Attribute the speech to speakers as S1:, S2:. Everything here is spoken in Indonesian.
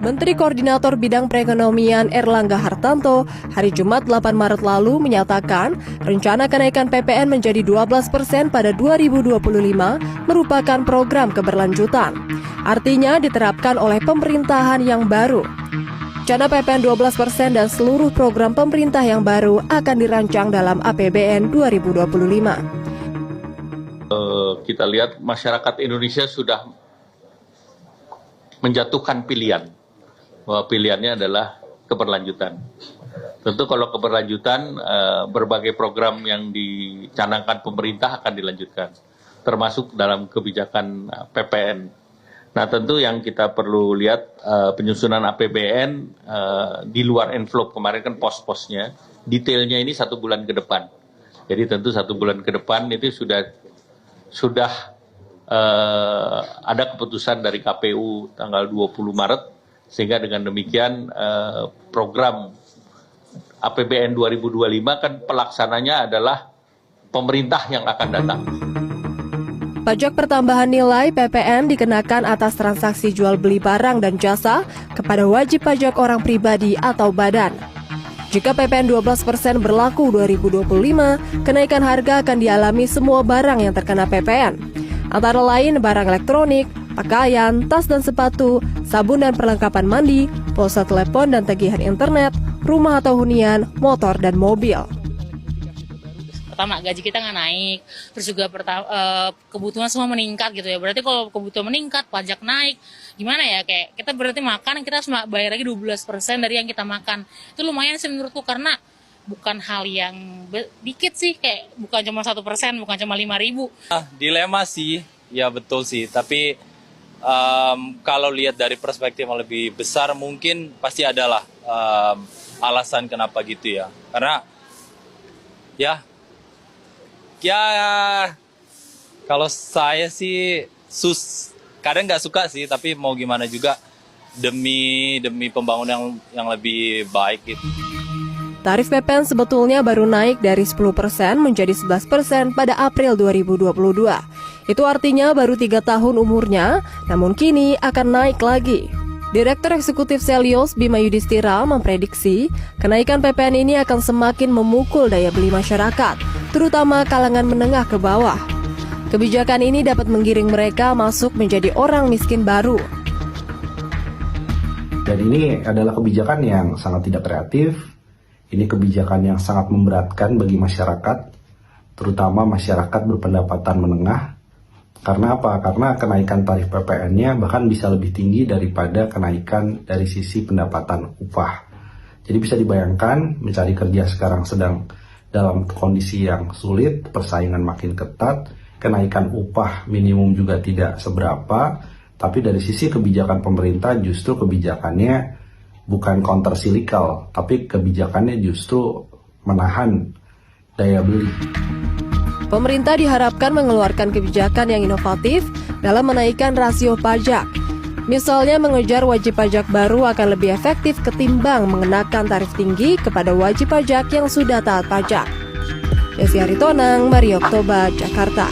S1: Menteri Koordinator Bidang Perekonomian Erlangga Hartanto hari Jumat 8 Maret lalu menyatakan rencana kenaikan PPN menjadi 12% pada 2025 merupakan program keberlanjutan. Artinya diterapkan oleh pemerintahan yang baru. Rencana PPN 12% dan seluruh program pemerintah yang baru akan dirancang dalam APBN 2025.
S2: Kita lihat masyarakat Indonesia sudah menjatuhkan pilihan, bahwa pilihannya adalah keberlanjutan. Tentu kalau keberlanjutan, berbagai program yang dicanangkan pemerintah akan dilanjutkan, termasuk dalam kebijakan PPN. Nah tentu yang kita perlu lihat penyusunan APBN di luar envelope kemarin kan pos-posnya, detailnya ini 1 bulan ke depan. Jadi tentu 1 bulan ke depan itu sudah ada keputusan dari KPU tanggal 20 Maret, sehingga dengan demikian program APBN 2025 kan pelaksananya adalah pemerintah yang akan datang.
S1: Pajak pertambahan nilai PPN dikenakan atas transaksi jual beli barang dan jasa kepada wajib pajak orang pribadi atau badan. Jika PPN 12% berlaku 2025, kenaikan harga akan dialami semua barang yang terkena PPN. Antara lain barang elektronik, pakaian, tas dan sepatu, sabun dan perlengkapan mandi, pulsa telepon dan tagihan internet, rumah atau hunian, motor dan mobil.
S3: Pertama, gaji kita nggak naik, terus juga kebutuhan semua meningkat gitu ya. Berarti kalau kebutuhan meningkat, pajak naik, gimana ya? Kayak kita berarti makan, kita harus bayar lagi 12% dari yang kita makan. Itu lumayan sih menurutku, karena bukan hal yang dikit sih, kayak bukan cuma 1%, bukan cuma 5.000.
S4: Dilema sih, ya betul sih. Tapi kalau lihat dari perspektif yang lebih besar, mungkin pasti adalah alasan kenapa gitu ya. Karena ya kalau saya sih kadang nggak suka sih, tapi mau gimana juga demi pembangunan yang lebih baik gitu.
S1: Tarif PPN sebetulnya baru naik dari 10% menjadi 11% pada April 2022. Itu artinya baru 3 tahun umurnya, namun kini akan naik lagi. Direktur Eksekutif Selyos Bima Yudhistira memprediksi kenaikan PPN ini akan semakin memukul daya beli masyarakat, terutama kalangan menengah ke bawah. Kebijakan ini dapat menggiring mereka masuk menjadi orang miskin baru.
S5: Dan ini adalah kebijakan yang sangat tidak kreatif. Ini kebijakan yang sangat memberatkan bagi masyarakat, terutama masyarakat berpendapatan menengah. Karena apa? Karena kenaikan tarif PPN-nya bahkan bisa lebih tinggi daripada kenaikan dari sisi pendapatan upah. Jadi bisa dibayangkan, mencari kerja sekarang sedang dalam kondisi yang sulit, persaingan makin ketat, kenaikan upah minimum juga tidak seberapa, tapi dari sisi kebijakan pemerintah justru kebijakannya bukan countercyclical, tapi kebijakannya justru menahan daya beli.
S1: Pemerintah diharapkan mengeluarkan kebijakan yang inovatif dalam menaikkan rasio pajak. Misalnya mengejar wajib pajak baru akan lebih efektif ketimbang mengenakan tarif tinggi kepada wajib pajak yang sudah taat pajak. Desi Aritonang, Mario Oktober, Jakarta.